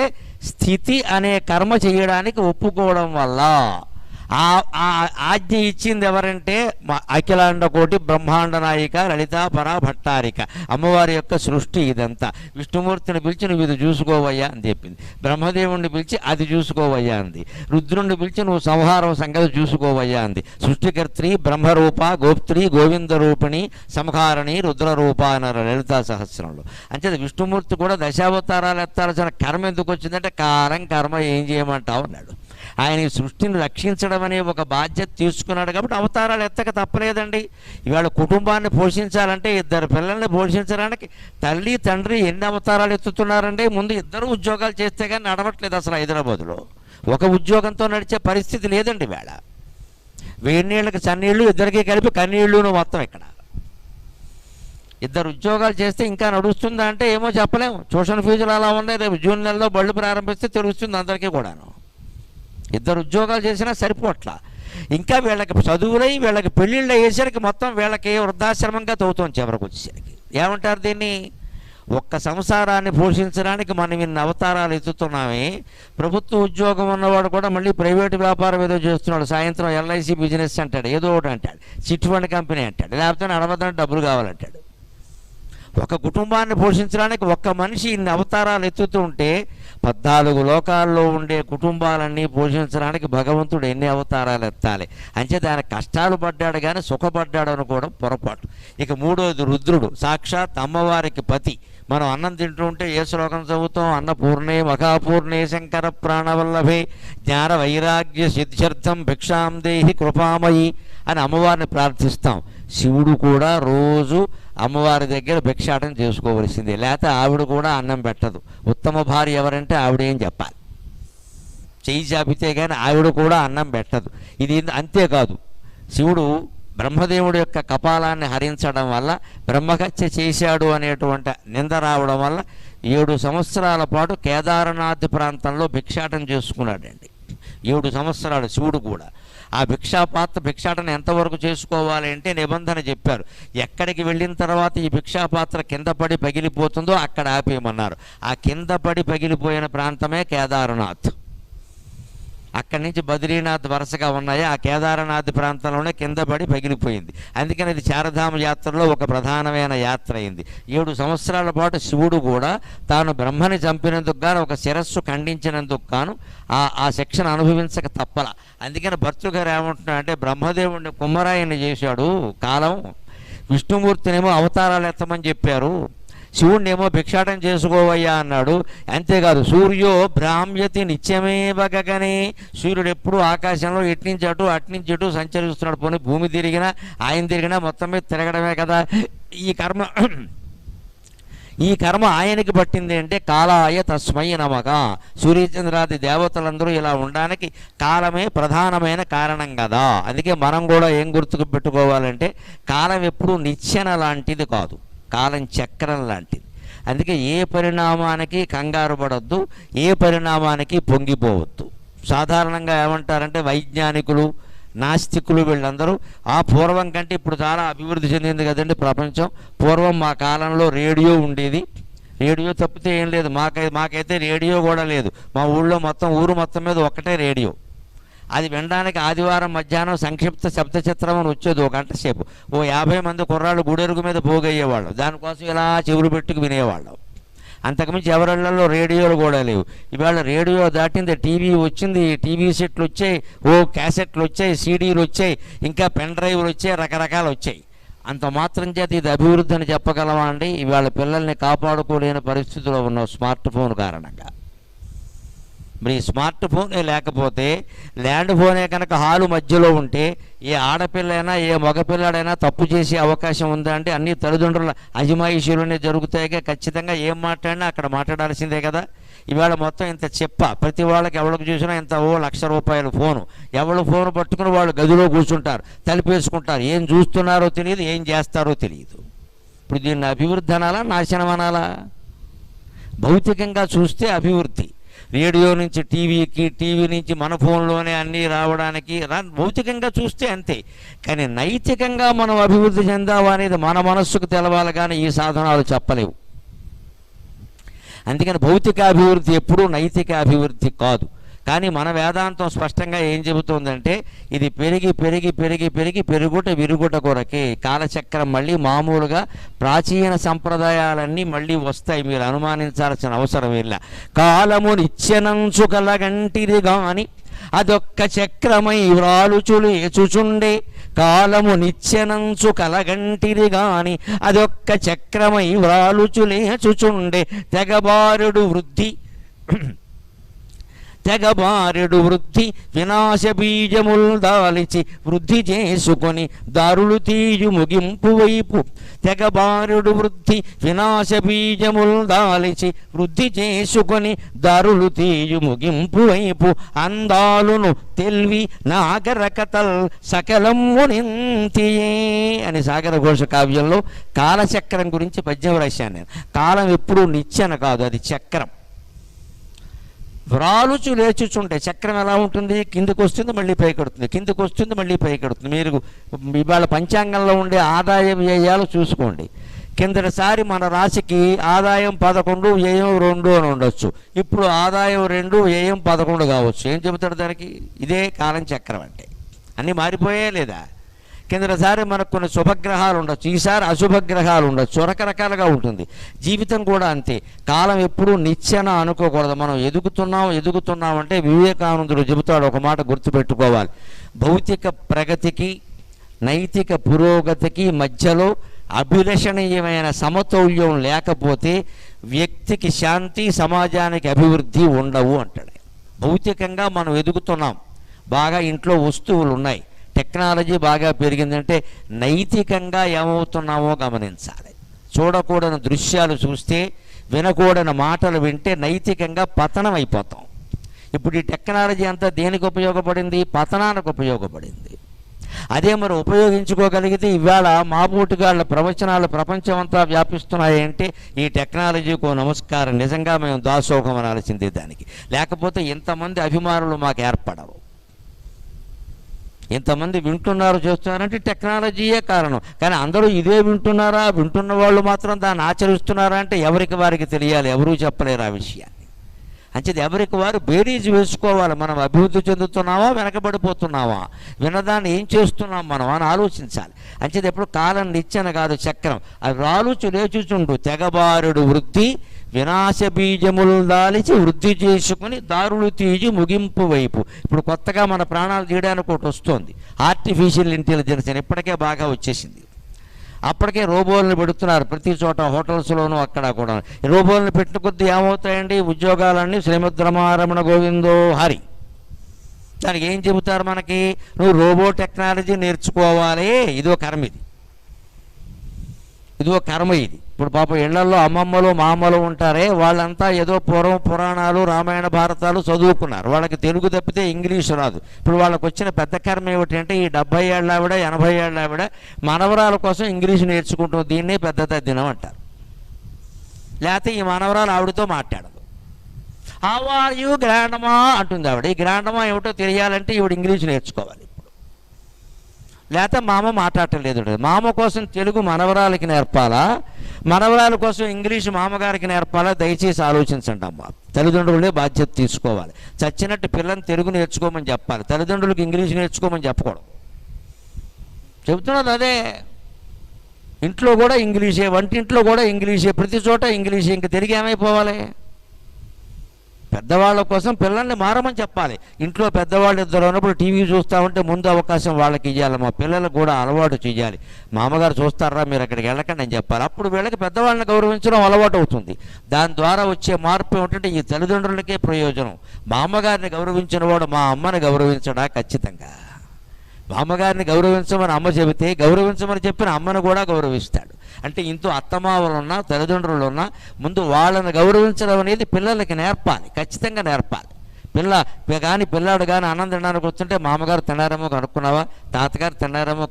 Speaker 1: స్థితి అనే కర్మ చేయడానికి ఒప్పుకోవడం వల్ల. ఆ ఆజ్ఞ ఇచ్చింది ఎవరంటే అఖిలాండ కోటి బ్రహ్మాండ నాయిక లలితా పరా భట్టారిక, అమ్మవారి యొక్క సృష్టి ఇదంతా. విష్ణుమూర్తిని పిలిచి నువ్వు ఇది చూసుకోవయ్యా అని చెప్పింది. బ్రహ్మదేవుణ్ణి పిలిచి అది చూసుకోవయ్యా అంది. రుద్రుణ్ణి పిలిచి నువ్వు సంహారం సంగతి చూసుకోవయ్యా అంది. సృష్టికర్త్రి బ్రహ్మరూప గోప్త్రి గోవింద రూపిణి సంహారణి రుద్రరూప అన్నారు లలితా సహస్రంలో. అంతే విష్ణుమూర్తి కూడా దశావతారాలు ఎత్తాల్సిన కర్మ ఎందుకు వచ్చిందంటే, కారం కర్మ ఏం చేయమంటావు అన్నాడు. ఆయన ఈ సృష్టిని రక్షించడం అనే ఒక బాధ్యత తీసుకున్నాడు కాబట్టి అవతారాలు ఎత్తక తప్పలేదండి. ఇవాళ కుటుంబాన్ని పోషించాలంటే ఇద్దరు పిల్లల్ని పోషించడానికి తల్లి తండ్రి ఎన్ని అవతారాలు ఎత్తుతున్నారంటే ముందు ఇద్దరు ఉద్యోగాలు చేస్తే కానీ నడవట్లేదు అసలు హైదరాబాదులో. ఒక ఉద్యోగంతో నడిచే పరిస్థితి లేదండి వేళ. వేడి నీళ్ళకి చన్నీళ్ళు ఇద్దరికి కలిపి కన్నీళ్ళును మొత్తం ఇక్కడ. ఇద్దరు ఉద్యోగాలు చేస్తే ఇంకా నడుస్తుందా అంటే ఏమో చెప్పలేము. ట్యూషన్ ఫీజులు అలా ఉన్నాయి. రేపు జూన్ నెలలో బళ్ళు ప్రారంభిస్తే తెలుస్తుంది అందరికీ కూడాను. ఇద్దరు ఉద్యోగాలు చేసినా సరిపోట్లా. ఇంకా వీళ్ళకి చదువులై వీళ్ళకి పెళ్ళిళ్ళు అయ్యేసరికి మొత్తం వీళ్ళకి వృద్ధాశ్రమంగా తవ్వుతోంది చివరికి వచ్చేసరికి. ఏమంటారు దీన్ని? ఒక్క సంసారాన్ని పోషించడానికి మనం ఇన్ని అవతారాలు ఎత్తుతున్నామే. ప్రభుత్వ ఉద్యోగం ఉన్నవాడు కూడా మళ్ళీ ప్రైవేటు వ్యాపారం ఏదో చేస్తున్నాడు. సాయంత్రం ఎల్ఐసి బిజినెస్ అంటాడు, ఏదో ఒకటి అంటాడు, చిట్ ఫండ్ కంపెనీ అంటాడు, లేకపోతే నడవద్దని డబ్బులు కావాలంటాడు. ఒక కుటుంబాన్ని పోషించడానికి ఒక్క మనిషి ఇన్ని అవతారాలు ఎత్తుతూ ఉంటే 14 లోకాల్లో ఉండే కుటుంబాలన్నీ పోషించడానికి భగవంతుడు ఎన్ని అవతారాలు ఎత్తాలి. అంటే దానికి కష్టాలు పడ్డాడు కానీ సుఖపడ్డాడు అనుకోవడం పొరపాటు. ఇక మూడోది రుద్రుడు, సాక్షాత్ అమ్మవారికి పతి. మనం అన్నం తింటూ ఉంటే ఏ శ్లోకం చదువుతాం? అన్నపూర్ణే మహాపూర్ణే శంకర ప్రాణవల్లభే జ్ఞాన వైరాగ్య సిద్ధ్యర్థం భిక్షాం దేహి కృపామయి అని అమ్మవారిని ప్రార్థిస్తాం. శివుడు కూడా రోజు అమ్మవారి దగ్గర భిక్షాటం చేసుకోవలసిందే, లేకపోతే ఆవిడ కూడా అన్నం పెట్టదు. ఉత్తమ భార్య ఎవరంటే ఆవిడేం చెప్పాలి, చెయ్యి చాపితే కానీ ఆవిడ కూడా అన్నం పెట్టదు. ఇది అంతేకాదు, శివుడు బ్రహ్మదేవుడి యొక్క కపాలాన్ని హరించడం వల్ల బ్రహ్మహత్య చేశాడు అనేటువంటి నింద రావడం వల్ల 7 సంవత్సరాల పాటు కేదారనాథ్ ప్రాంతంలో భిక్షాటం చేసుకున్నాడండి. 7 సంవత్సరాలు శివుడు కూడా. ఆ భిక్షాటన ఎంతవరకు చేసుకోవాలి అంటే నిబంధన చెప్పారు. ఎక్కడికి వెళ్ళిన తర్వాత ఈ భిక్షాపాత్ర కింద పడి పగిలిపోతుందో అక్కడ ఆపేయమన్నారు. ఆ కింద పడి పగిలిపోయిన ప్రాంతమే కేదారనాథ్. అక్కడి నుంచి బద్రీనాథ్ వరుసగా ఉన్నాయి. ఆ కేదారనాథ్ ప్రాంతంలోనే కింద పడి పగిలిపోయింది. అందుకని ఇది చారధామ యాత్రలో ఒక ప్రధానమైన యాత్ర అయింది. 7 సంవత్సరాల పాటు శివుడు కూడా తాను బ్రహ్మని చంపినందుకు గాను, ఒక శిరస్సు ఖండించినందుకు గాను ఆ శిక్షను అనుభవించక తప్పల. అందుకని భర్తృ గారు ఏమంటున్నా అంటే బ్రహ్మదేవుడిని కుమ్మరాయన్ని చేశాడు కాలం, విష్ణుమూర్తినేమో అవతారాలు ఎత్తమని చెప్పారు, శివుణ్ణేమో భిక్షాటం చేసుకోవయ్యా అన్నాడు. అంతేకాదు సూర్యో భ్రామ్యతి నిత్యమేవ గగనే, సూర్యుడు ఎప్పుడు ఆకాశంలో ఎట్నుంచి అటు అట్నుంచి ఇటు సంచరిస్తున్నాడు. పోనీ భూమి తిరిగినా ఆయన తిరిగినా మొత్తం మీద తిరగడమే కదా. ఈ కర్మ ఆయనకి పట్టింది అంటే కాలాయ తస్మై నమః. సూర్యచంద్రాది దేవతలందరూ ఇలా ఉండడానికి కాలమే ప్రధానమైన కారణం కదా. అందుకే మనం కూడా ఏం గుర్తుకు పెట్టుకోవాలంటే కాలం ఎప్పుడూ నిచ్చెన లాంటిది కాదు, కాలం చక్రం లాంటిది. అందుకే ఏ పరిణామానికి కంగారు పడొద్దు, ఏ పరిణామానికి పొంగిపోవద్దు. సాధారణంగా ఏమంటారంటే వైజ్ఞానికులు, నాస్తికులు వీళ్ళందరూ ఆ పూర్వం కంటే ఇప్పుడు చాలా అభివృద్ధి చెందింది కదండి ప్రపంచం. పూర్వం మా కాలంలో రేడియో ఉండేది, రేడియో తప్పితే ఏం లేదు. మాకైతే రేడియో కూడా లేదు. మా ఊళ్ళో మొత్తం ఊరు మొత్తం మీద ఒక్కటే రేడియో. అది వినడానికి ఆదివారం మధ్యాహ్నం సంక్షిప్త శబ్ద చిత్రం అని వచ్చేది 1 గంట సేపు. 50 మంది కుర్రాళ్ళు గుడెరుగు మీద పోగయ్యేవాళ్ళు. దానికోసం ఇలా చెవులు పెట్టుకు వినేవాళ్ళం. అంతకుమించి ఎవరిళ్లలో రేడియోలు కూడా లేవు. ఇవాళ రేడియో దాటింది, టీవీ వచ్చింది, టీవీ సెట్లు వచ్చాయి, క్యాసెట్లు వచ్చాయి, సీడీలు వచ్చాయి, ఇంకా పెన్ డ్రైవ్లు వచ్చాయి, రకరకాలు వచ్చాయి. అంత మాత్రం చేత ఇది అభివృద్ధి అని చెప్పగలమా అండి? ఇవాళ పిల్లల్ని కాపాడుకోలేని పరిస్థితిలో ఉన్న స్మార్ట్ ఫోన్ కారణంగా. మరి స్మార్ట్ ఫోనే లేకపోతే, ల్యాండ్ ఫోనే కనుక హాలు మధ్యలో ఉంటే ఏ ఆడపిల్లైనా ఏ మగపిల్లాడైనా తప్పు చేసే అవకాశం ఉందా అంటే అన్ని తల్లిదండ్రుల అజమాయిషీలోనే జరుగుతాయిగా. ఖచ్చితంగా ఏం మాట్లాడినా అక్కడ మాట్లాడాల్సిందే కదా. ఇవాళ మొత్తం ఇంత ప్రతి వాళ్ళకి ఎవరికి చూసినా ఇంత ₹1,00,000 ఫోను. ఎవరు ఫోను పట్టుకుని వాళ్ళు గదిలో కూర్చుంటారు, తలిపేసుకుంటారు. ఏం చూస్తున్నారో తెలియదు, ఏం చేస్తారో తెలియదు. ఇప్పుడు దీన్ని అభివృద్ధి అనాలా, నాశనం అనాలా? భౌతికంగా చూస్తే అభివృద్ధి. రేడియో నుంచి టీవీకి, టీవీ నుంచి మన ఫోన్లోనే అన్నీ రావడానికి భౌతికంగా చూస్తే అంతే. కానీ నైతికంగా మనం అభివృద్ధి చెందావా అనేది మన మనస్సుకు తెలవాలి, కానీ ఈ సాధనాలు చెప్పలేవు. అందుకని భౌతిక అభివృద్ధి ఎప్పుడూ నైతిక అభివృద్ధి కాదు. కానీ మన వేదాంతం స్పష్టంగా ఏం చెబుతుందంటే ఇది పెరిగి పెరిగి పెరిగి పెరిగి పెరుగుట విరుగుట కొరకే. కాలచక్రం మళ్ళీ మామూలుగా ప్రాచీన సంప్రదాయాలన్నీ మళ్ళీ వస్తాయి, మీరు అనుమానించాల్సిన అవసరం ಇಲ್ಲ. కాలము నిత్యనంచు కలగంటిది గాని అదొక్క చక్రమై వ్రాలుచులు ఏచుచుండే. కాలము నిత్యనంచు కలగంటిది గాని అదొక్క చక్రమై వ్రాలుచులేచుచుండే. తెగబారుడు వృద్ధి తెగబారెడు వృద్ధి వినాశ బీజముల్ దాలిచి వృద్ధి చేసుకొని దారులు తీయు ముగింపు వైపు. తెగబారెడు వృద్ధి వినాశ బీజముల్ దాలిచి వృద్ధి చేసుకొని దారులు తీయు ముగింపు వైపు. అందాలును తెల్వి నాగర కథల్ సకలమునింతియే అని సాగర ఘోష కావ్యంలో కాలచక్రం గురించి పద్యం రాశాను నేను. కాలం ఎప్పుడూ నిచ్చెన కాదు, అది చక్రం. వ్రాలుచు లేచుచుంటే చక్రం ఎలా ఉంటుంది? కిందకు వస్తుంది మళ్ళీ పైకెడుతుంది, కిందకు వస్తుంది మళ్ళీ పైకెడుతుంది. మీరు ఇవాళ పంచాంగంలో ఉండే ఆదాయ వ్యయాలు చూసుకోండి. కిందటిసారి మన రాశికి ఆదాయం 11, వ్యయం 2 అని ఉండొచ్చు. ఇప్పుడు ఆదాయం 2, వ్యయం 11 కావచ్చు. ఏం చెబుతాడు దానికి? ఇదే కాలం చక్రం అంటే. అన్నీ మారిపోయా లేదా? కిందటిసారి మనకు కొన్ని శుభగ్రహాలు ఉండొచ్చు, ఈసారి అశుభగ్రహాలు ఉండొచ్చు, రకరకాలుగా ఉంటుంది. జీవితం కూడా అంతే. కాలం ఎప్పుడూ నిచ్చెన అనుకోకూడదు. మనం ఎదుగుతున్నాం అంటే వివేకానందుడు చెబుతాడు ఒక మాట గుర్తుపెట్టుకోవాలి. భౌతిక ప్రగతికి నైతిక పురోగతికి మధ్యలో అభిలషణీయమైన సమతౌల్యం లేకపోతే వ్యక్తికి శాంతి, సమాజానికి అభివృద్ధి ఉండవు అంటాడు. భౌతికంగా మనం ఎదుగుతున్నాం, బాగా ఇంట్లో వస్తువులు ఉన్నాయి, టెక్నాలజీ బాగా పెరిగిందంటే నైతికంగా ఏమవుతున్నామో గమనించాలి. చూడకూడని దృశ్యాలు చూస్తే, వినకూడని మాటలు వింటే నైతికంగా పతనం అయిపోతాం. ఇప్పుడు ఈ టెక్నాలజీ అంతా దేనికి ఉపయోగపడింది? పతనానికి ఉపయోగపడింది. అదే మరి ఉపయోగించుకోగలిగితే ఇవాళ మాబూటిగాళ్ళ ప్రవచనాలు ప్రపంచం అంతా వ్యాపిస్తున్నాయంటే ఈ టెక్నాలజీకు నమస్కారం. నిజంగా మేము దాసోహం అనాల్సిందే దానికి. లేకపోతే ఇంతమంది అభిమానులు మాకు ఏర్పడరు. ఇంతమంది వింటున్నారు, చేస్తున్నారంటే టెక్నాలజీయే కారణం. కానీ అందరూ ఇదే వింటున్నారా? వింటున్న వాళ్ళు మాత్రం దాన్ని ఆచరిస్తున్నారా అంటే ఎవరికి వారికి తెలియాలి. ఎవరూ చెప్పలేరు ఆ విషయాన్ని. అంచేది ఎవరికి వారు బేరీజు వేసుకోవాలి. మనం అభివృద్ధి చెందుతున్నావా, వెనకబడిపోతున్నావా, విన్నదాన్ని ఏం చేస్తున్నాం మనం అని ఆలోచించాలి. అంచేది ఎప్పుడు కాలం నిచ్చెన కాదు, చక్రం. అవి రాలుచు లేచుచుండు తెగబారుడు వృద్ధి వినాశ బీజములు దాలిచి వృద్ధి చేసుకుని దారులు తీసి ముగింపు వైపు. ఇప్పుడు కొత్తగా మన ప్రాణాలు తీయడానికి ఒకటి వస్తుంది, ఆర్టిఫిషియల్ ఇంటెలిజెన్స్ అని. ఇప్పటికే బాగా వచ్చేసింది. అప్పటికే రోబోలను పెడుతున్నారు ప్రతి చోట, హోటల్స్లోనూ అక్కడ కూడా. రోబోలను పెట్టిన కొద్దీ ఏమవుతాయండి? ఉద్యోగాలన్నీ శ్రీమద్రమారమణ గోవిందో హరి. దానికి ఏం చెబుతారు మనకి? నువ్వు రోబో టెక్నాలజీ నేర్చుకోవాలి. ఇదో కర్మ ఇది. ఇప్పుడు పాపం ఇళ్లలో అమ్మమ్మలు మామలు ఉంటారే, వాళ్ళంతా ఏదో పూర్వం పురాణాలు, రామాయణ భారతాలు చదువుకున్నారు. వాళ్ళకి తెలుగు తప్పితే ఇంగ్లీషు రాదు. ఇప్పుడు వాళ్ళకి వచ్చిన పెద్ద కర్మ ఏమిటంటే ఈ 70 ఏళ్ళ ఆవిడ, 80 ఏళ్ళ ఆవిడ మనవరాల కోసం ఇంగ్లీషు నేర్చుకుంటుంది. దీన్నే పెద్ద తద్దినం అంటారు. లేకపోతే ఈ మనవరాలు ఆవిడతో మాట్లాడదు. హౌ ఆర్ యూ గ్రాండమా అంటుంది ఆవిడ. ఈ గ్రాండమా ఏమిటో తెలియాలంటే ఈవిడ ఇంగ్లీషు నేర్చుకోవాలి. లేకపోతే మామ మాట్లాడటం లేదు. మామ కోసం తెలుగు మనవరాలకి నేర్పాలా, మనవరాల కోసం ఇంగ్లీషు మామగారికి నేర్పాలా? దయచేసి ఆలోచించండి అమ్మా. తల్లిదండ్రులే బాధ్యత తీసుకోవాలి. చచ్చినట్టు పిల్లల్ని తెలుగు నేర్చుకోమని చెప్పాలి, తల్లిదండ్రులకు ఇంగ్లీషు నేర్చుకోమని చెప్పకూడదు. చెబుతున్నది అదే. ఇంట్లో కూడా ఇంగ్లీషే, వంటింట్లో కూడా ఇంగ్లీషే, ప్రతి చోట ఇంగ్లీషే. ఇంక తెలుగు ఏమైపోవాలి? పెద్దవాళ్ళ కోసం పిల్లల్ని మారమని చెప్పాలి. ఇంట్లో పెద్దవాళ్ళు ఇద్దరు ఉన్నప్పుడు టీవీ చూస్తూ ఉంటే ముందు అవకాశం వాళ్ళకి ఇవ్వాలి. మా పిల్లలకు కూడా అలవాటు చేయాలి. మామగారు చూస్తారా, మీరు అక్కడికి వెళ్ళకండి అని చెప్పాలి. అప్పుడు వీళ్ళకి పెద్దవాళ్ళని గౌరవించడం అలవాటు అవుతుంది. దాని ద్వారా వచ్చే మార్పు ఏమిటంటే ఈ తల్లిదండ్రులకే ప్రయోజనం. మా అమ్మగారిని గౌరవించిన వాడు మా అమ్మని గౌరవించడా? ఖచ్చితంగా. మా అమ్మగారిని గౌరవించమని అమ్మ చెబితే గౌరవించమని చెప్పిన అమ్మను కూడా గౌరవిస్తాడు. అంటే ఇంట్లో అత్తమామలున్నా తల్లిదండ్రులున్నా ముందు వాళ్ళని గౌరవించడం అనేది పిల్లలకి నేర్పాలి, ఖచ్చితంగా నేర్పాలి. పిల్లాడు కానీ అన్నం తినడానికి వస్తుంటే మామగారు తిన్నారేమో కనుక్కున్నావా, తాతగారు తిన్నారేమో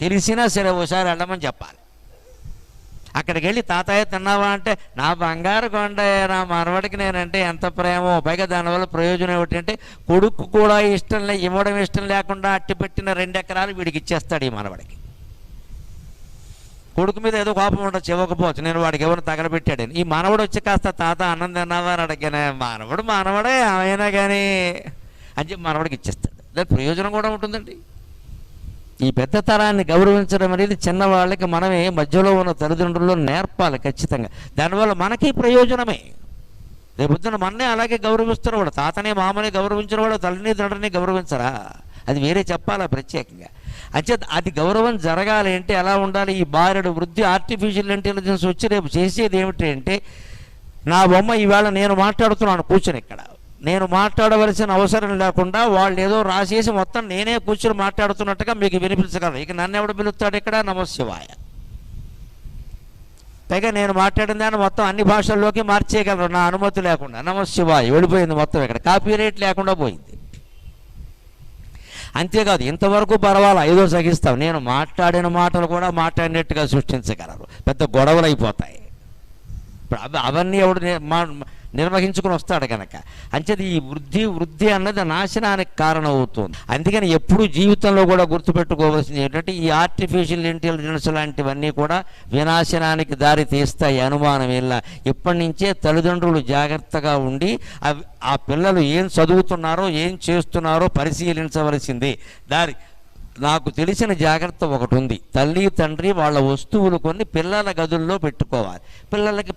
Speaker 1: తెలిసినా సరే ఓసారి వెళ్ళమని చెప్పాలి. అక్కడికి వెళ్ళి తాతయ్య తిన్నావా అంటే నా బంగారు కొండ, నా మనవడికి నేనంటే ఎంత ప్రేమో. పైగా దానివల్ల ప్రయోజనం ఏమిటంటే కొడుకు కూడా ఇవ్వడం ఇష్టం లేకుండా అట్టిపెట్టిన 2 ఎకరాలు వీడికి ఇచ్చేస్తాడు ఈ మనవడికి. కొడుకు మీద ఏదో కోపం ఉండొచ్చు, ఇవ్వకపోవచ్చు, నేను వాడికి ఎవరు తగలబెట్టాడని. ఈ మనవడు వచ్చి కాస్త తాత అన్నం తిన్నావా అని అడిగానే, మనవడే అయినా కానీ అని చెప్పి మనవడికి ఇచ్చేస్తాడు. దాని ప్రయోజనం కూడా ఉంటుందండి. ఈ పెద్ద తరాన్ని గౌరవించడం అనేది చిన్నవాళ్ళకి మనమే మధ్యలో ఉన్న తల్లిదండ్రుల్లో నేర్పాలి ఖచ్చితంగా. దానివల్ల మనకి ప్రయోజనమే. రేపొద్దున మననే అలాగే గౌరవిస్తున్నవాడు, తాతనే మామని గౌరవించినవాడు తల్లిని తండ్రిని గౌరవించరా? అది వేరే చెప్పాలా ప్రత్యేకంగా. అంటే అది గౌరవం జరగాలి అంటే ఎలా ఉండాలి? ఈ బారెడు వృద్ధి ఆర్టిఫిషియల్ ఇంటెలిజెన్స్ వచ్చి రేపు చేసేది ఏమిటి అంటే, నా బొమ్మ ఈవేళ నేను మాట్లాడుతున్నాను కూర్చొని ఇక్కడ, నేను మాట్లాడవలసిన అవసరం లేకుండా వాళ్ళు ఏదో రాసేసి మొత్తం నేనే కూర్చొని మాట్లాడుతున్నట్టుగా మీకు వినిపించగలరు. ఇక నన్ను ఎవడు పిలుస్తాడు ఇక్కడ? నమశివాయ. పైగా నేను మాట్లాడిన దాన్ని మొత్తం అన్ని భాషల్లోకి మార్చేయగలరు నా అనుమతి లేకుండా. నమశివాయ వెళ్ళిపోయింది మొత్తం, ఇక్కడ కాపీ రేట్ లేకుండా పోయింది. అంతేకాదు, ఇంతవరకు పర్వాలా, ఏదో సహిస్తాం. నేను మాట్లాడిన మాటలు కూడా మాట్లాడినట్టుగా సృష్టించగలరు. పెద్ద గొడవలు అయిపోతాయి. ఇప్పుడు అవన్నీ ఎవడు నిర్వహించుకుని వస్తాడు కనుక. అంచేది ఈ వృద్ధి అన్నది నాశనానికి కారణం అవుతుంది. అందుకని ఎప్పుడు జీవితంలో కూడా గుర్తుపెట్టుకోవాల్సింది ఏంటంటే, ఈ ఆర్టిఫిషియల్ ఇంటెలిజెన్స్ లాంటివన్నీ కూడా వినాశనానికి దారి తీస్తాయి, అనుమానం ఇలా. ఇప్పటి నుంచే తల్లిదండ్రులు జాగ్రత్తగా ఉండి ఆ పిల్లలు ఏం చదువుతున్నారో ఏం చేస్తున్నారో పరిశీలించవలసింది. నాకు తెలిసిన జాగ్రత్త ఒకటి ఉంది. తల్లి తండ్రి వాళ్ళ వస్తువులు కొన్ని పిల్లల గదుల్లో పెట్టుకోవాలి. పిల్లలకి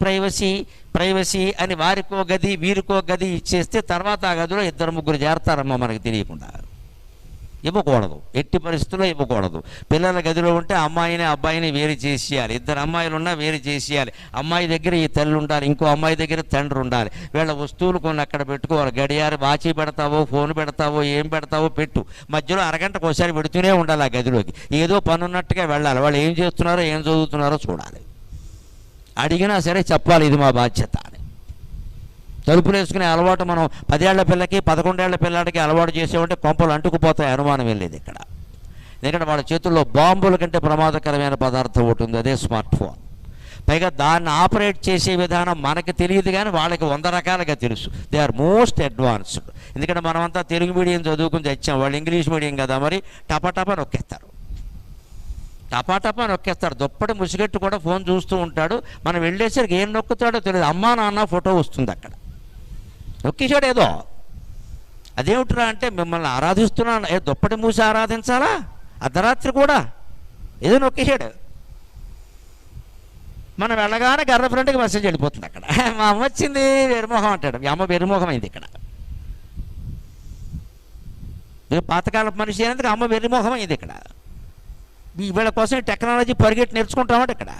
Speaker 1: ప్రైవసీ అని వారికో గది వీరికో గది ఇచ్చేస్తే తర్వాత ఆ గదిలో 2-3 చేరతారమ్మా మనకు తెలియకుండా. ఇవ్వకూడదు, ఎట్టి పరిస్థితుల్లో ఇవ్వకూడదు. పిల్లల గదిలో ఉంటే అమ్మాయిని అబ్బాయిని వేరు చేసేయాలి. 2 అమ్మాయిలు ఉన్నా వేరు చేసేయాలి. అమ్మాయి దగ్గర ఈ తల్లి ఉండాలి, ఇంకో అమ్మాయి దగ్గర తండ్రి ఉండాలి. వీళ్ళ వస్తువులు కొన్ని అక్కడ పెట్టుకోవాలి. గడియారు వాచి పెడతావో ఫోన్ పెడతావో ఏం పెడతావో పెట్టు, మధ్యలో అరగంటకు ఒకసారి పెడుతూనే ఉండాలి ఆ గదిలోకి. ఏదో పని ఉన్నట్టుగా వెళ్ళాలి. వాళ్ళు ఏం చేస్తున్నారో ఏం చదువుతున్నారో చూడాలి. అడిగినా సరే చెప్పాలి, ఇది మా బాధ్యత అని. తలుపులు వేసుకునే అలవాటు మనం 10 ఏళ్ల పిల్లకి 11 ఏళ్ల పిల్లాడికి అలవాటు చేసేవంటే కొంపలు అంటుకుపోతాయి, అనుమానం వెళ్ళేది ఇక్కడ. ఎందుకంటే వాళ్ళ చేతుల్లో బాంబుల కంటే ప్రమాదకరమైన పదార్థం ఉంటుంది, అదే స్మార్ట్ ఫోన్. పైగా దాన్ని ఆపరేట్ చేసే విధానం మనకి తెలియదు, కానీ వాళ్ళకి 100 రకాలుగా తెలుసు. They are most advanced. ఎందుకంటే మనమంతా తెలుగు మీడియం చదువుకుని తెచ్చాం, వాళ్ళు ఇంగ్లీష్ మీడియం కదా, మరి టపా నొక్కేస్తారు. టపా నొక్కేస్తారు. దుప్పటి ముసిగట్టు కూడా ఫోన్ చూస్తూ ఉంటాడు. మనం వెళ్ళేసరికి ఏం నొక్కుతాడో తెలియదు. అమ్మా నాన్న ఫోటో వస్తుంది అక్కడ, నొక్కేశాడు ఏదో. అదేమిట్రా అంటే, మిమ్మల్ని ఆరాధిస్తున్నాను. దుప్పటి మూసి ఆరాధించాలా అర్ధరాత్రి కూడా? ఏదో నొక్కేశాడు. మనం వెళ్ళగానే గర్ర ఫ్రెండ్కి మెసేజ్ వెళ్ళిపోతుంది అక్కడ. మా అమ్మ వచ్చింది వెరిమోహం అంటాడు. మీ అమ్మ వెరిమోహం అయింది ఇక్కడ. పాతకాలపు మనిషి అయినందుకు అమ్మ వెరిమోహం అయింది ఇక్కడ. వీళ్ళ కోసం టెక్నాలజీ పరిగెట్టి నేర్చుకుంటామంటే ఇక్కడ.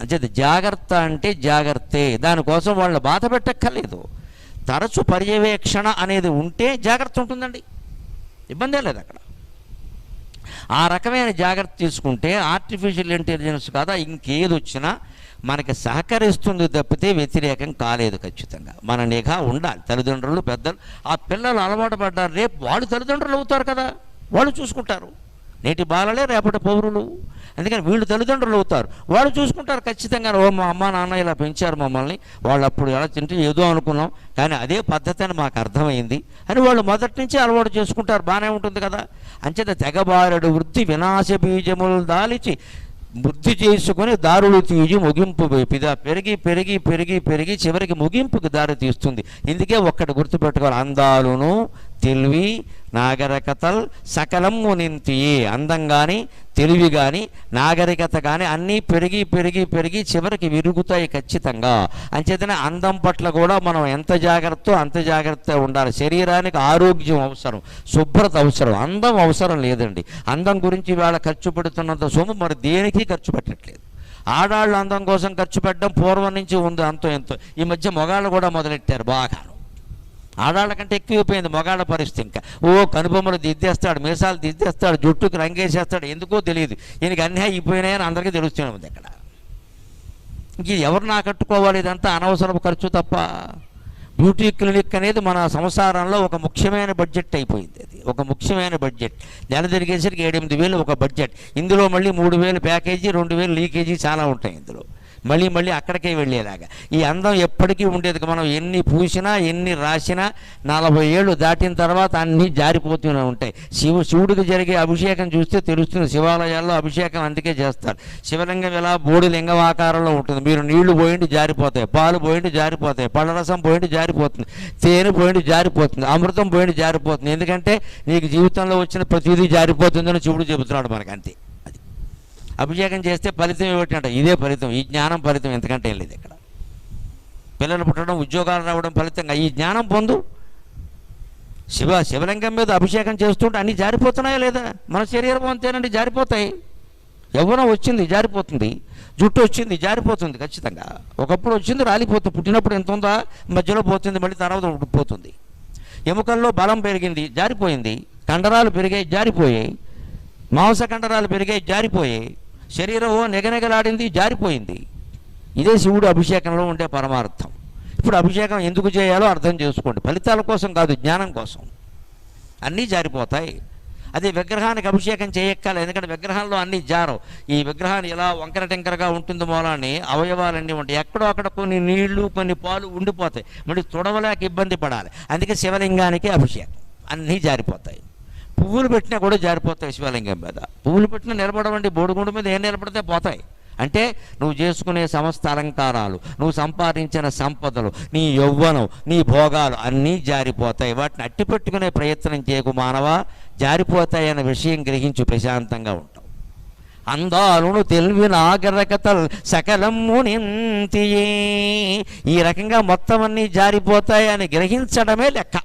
Speaker 1: అంచేది జాగ్రత్త అంటే జాగ్రత్తే. దానికోసం వాళ్ళని బాధ పెట్టక్కర్లేదు. తరచు పర్యవేక్షణ అనేది ఉంటే జాగ్రత్త ఉంటుందండి, ఇబ్బందే లేదు అక్కడ. ఆ రకమైన జాగ్రత్త తీసుకుంటే ఆర్టిఫిషియల్ ఇంటెలిజెన్స్ కాదా ఇంకేది వచ్చినా మనకి సహకరిస్తుంది తప్పితే వ్యతిరేకం కాలేదు. ఖచ్చితంగా మన నిఘా ఉండాలి. తల్లిదండ్రులు పెద్దలు, ఆ పిల్లలు అలవాటు పడ్డారు, రేపు వాళ్ళు తల్లిదండ్రులు అవుతారు కదా, వాళ్ళు చూసుకుంటారు. నేటి బాలలే రేపటి పౌరులు. అందుకని వీళ్ళు తల్లిదండ్రులు అవుతారు, వాళ్ళు చూసుకుంటారు ఖచ్చితంగా. ఓ మా అమ్మ నాన్న ఇలా పెంచారు మమ్మల్ని, వాళ్ళు అప్పుడు ఎలా తింటే ఏదో అనుకున్నాం, కానీ అదే పద్ధతి అని మాకు అర్థమైంది అని వాళ్ళు మొదటి నుంచి అలవాటు చేసుకుంటారు. బాగానే ఉంటుంది కదా. అంచేత తెగబారెడు వృద్ధి వినాశ బీజములు దాలిచి వృద్ధి చేసుకొని దారులు తీసి ముగింపు వైపిదా పెరిగి పెరిగి పెరిగి పెరిగి చివరికి ముగింపుకి దారి తీస్తుంది. ఇందుకే ఒక్కటి గుర్తుపెట్టుకోవాలి, అందాలును తెలివి నాగరికతల్ సకలము నింతియే. అందం కానీ తెలివి కానీ నాగరికత కానీ అన్నీ పెరిగి పెరిగి పెరిగి చివరికి విరుగుతాయి ఖచ్చితంగా. అంచేతనే అందం పట్ల కూడా మనం ఎంత జాగ్రత్త అంత జాగ్రత్తగా ఉండాలి. శరీరానికి ఆరోగ్యం అవసరం, శుభ్రత అవసరం, అందం అవసరం లేదండి. అందం గురించి వేళ ఖర్చు పెడుతున్నంత సొమ్ము మరి దేనికి ఖర్చు పెట్టట్లేదు. ఆడాళ్ళు అందం కోసం ఖర్చు పెట్టడం పూర్వం నుంచి ఉంది అంతో ఎంతో. ఈ మధ్య మొగాళ్ళు కూడా మొదలెట్టారు బాగాను. ఆడాళ్ళ కంటే ఎక్కువైపోయింది మొగాళ్ళ పరిస్థితి. ఇంకా కనుబొమ్మలు దిద్దేస్తాడు, మీసాలు దిద్దేస్తాడు, జుట్టుకు రంగేసేస్తాడు, ఎందుకో తెలియదు. ఈయనకి అన్నీ అయిపోయినాయని అందరికీ తెలుస్తూనే ఉంది అక్కడ. ఇంక ఎవరు నా కట్టుకోవాలి? ఇదంతా అనవసరపు ఖర్చు తప్ప. బ్యూటీ క్లినిక్ అనేది మన సంసారంలో ఒక ముఖ్యమైన బడ్జెట్ అయిపోయింది. అది ఒక ముఖ్యమైన బడ్జెట్. నెల తిరిగేసరికి 7-8 వేలు ఒక బడ్జెట్. ఇందులో మళ్ళీ 3,000 ప్యాకేజీ, 2,000 లీకేజీ చాలా ఉంటాయి ఇందులో. మళ్ళీ అక్కడికే వెళ్ళేలాగా. ఈ అందం ఎప్పటికీ ఉండేది. మనం ఎన్ని పూసినా ఎన్ని రాసినా 40 ఏళ్ళు దాటిన తర్వాత అన్నీ జారిపోతూనే ఉంటాయి. శివుడికి జరిగే అభిషేకం చూస్తే తెలుస్తుంది. శివాలయాల్లో అభిషేకం అందుకే చేస్తారు. శివలింగం ఇలా బోడి లింగం ఆకారంలో ఉంటుంది. మీరు నీళ్లు పోయిండి జారిపోతాయి, పాలు పోయిండి జారిపోతాయి, పళ్ళరసం పోయిండి జారిపోతుంది, తేనె పోయిండి జారిపోతుంది, అమృతం పోయిండి జారిపోతుంది. ఎందుకంటే నీకు జీవితంలో వచ్చిన ప్రతిదీ జారిపోతుందని శివుడు చెబుతున్నాడు మనకు. అంతే. అభిషేకం చేస్తే ఫలితం ఏమిటంటే ఇదే ఫలితం. ఈ జ్ఞానం ఫలితం, ఎంతకంటే ఏం లేదు ఇక్కడ. పిల్లలు పుట్టడం, ఉద్యోగాలు రావడం ఫలితంగా ఈ జ్ఞానం పొందు. శివలింగం మీద అభిషేకం చేస్తుంటే అన్నీ జారిపోతున్నాయా లేదా? మన శరీరం అంతేనండి, జారిపోతాయి. యవ్వనం వచ్చింది జారిపోతుంది, జుట్టు వచ్చింది జారిపోతుంది ఖచ్చితంగా. ఒకప్పుడు వచ్చింది రాలిపోతుంది, పుట్టినప్పుడు ఎంత ఉందా మధ్యలో పోతుంది, మళ్ళీ తర్వాత పోతుంది. ఎముకల్లో బలం పెరిగింది జారిపోయింది, కండరాలు పెరిగాయి జారిపోయాయి, మాంస కండరాలు పెరిగాయి జారిపోయాయి, శరీరం నెగనెగలాడింది జారిపోయింది. ఇదే శివుడు అభిషేకంలో ఉండే పరమార్థం. ఇప్పుడు అభిషేకం ఎందుకు చేయాలో అర్థం చేసుకోండి, ఫలితాల కోసం కాదు, జ్ఞానం కోసం. అన్నీ జారిపోతాయి. అదే విగ్రహానికి అభిషేకం చేయక్కల, ఎందుకంటే విగ్రహంలో అన్నీ జారవు. ఈ విగ్రహాన్ని ఇలా వంకర టెంకరగా ఉంటుంది మూలాన్ని అవయవాలన్నీ ఉంటాయి, ఎక్కడో అక్కడ కొన్ని నీళ్లు కొన్ని పాలు ఉండిపోతాయి, మళ్ళీ తుడవలేక ఇబ్బంది పడాలి. అందుకే శివలింగానికి అభిషేకం. అన్నీ జారిపోతాయి. పువ్వులు పెట్టినా కూడా జారిపోతాయి శివలింగం మీద. పువ్వులు పెట్టినా నిలబడవండి, బోడిగుండు మీద ఏం నిలబడితే పోతాయి. అంటే నువ్వు చేసుకునే సమస్త అలంకారాలు, నువ్వు సంపాదించిన సంపదలు, నీ యౌవనం, నీ భోగాలు అన్నీ జారిపోతాయి. వాటిని అట్టిపెట్టుకునే ప్రయత్నం చేయకు మానవా, జారిపోతాయన్న విషయం గ్రహించు, ప్రశాంతంగా ఉంటావు. అందాలును తెలివి నాగరకతల్ సకలము నింతియే, ఈ రకంగా మొత్తం అన్నీ జారిపోతాయని గ్రహించడమే లెక్క.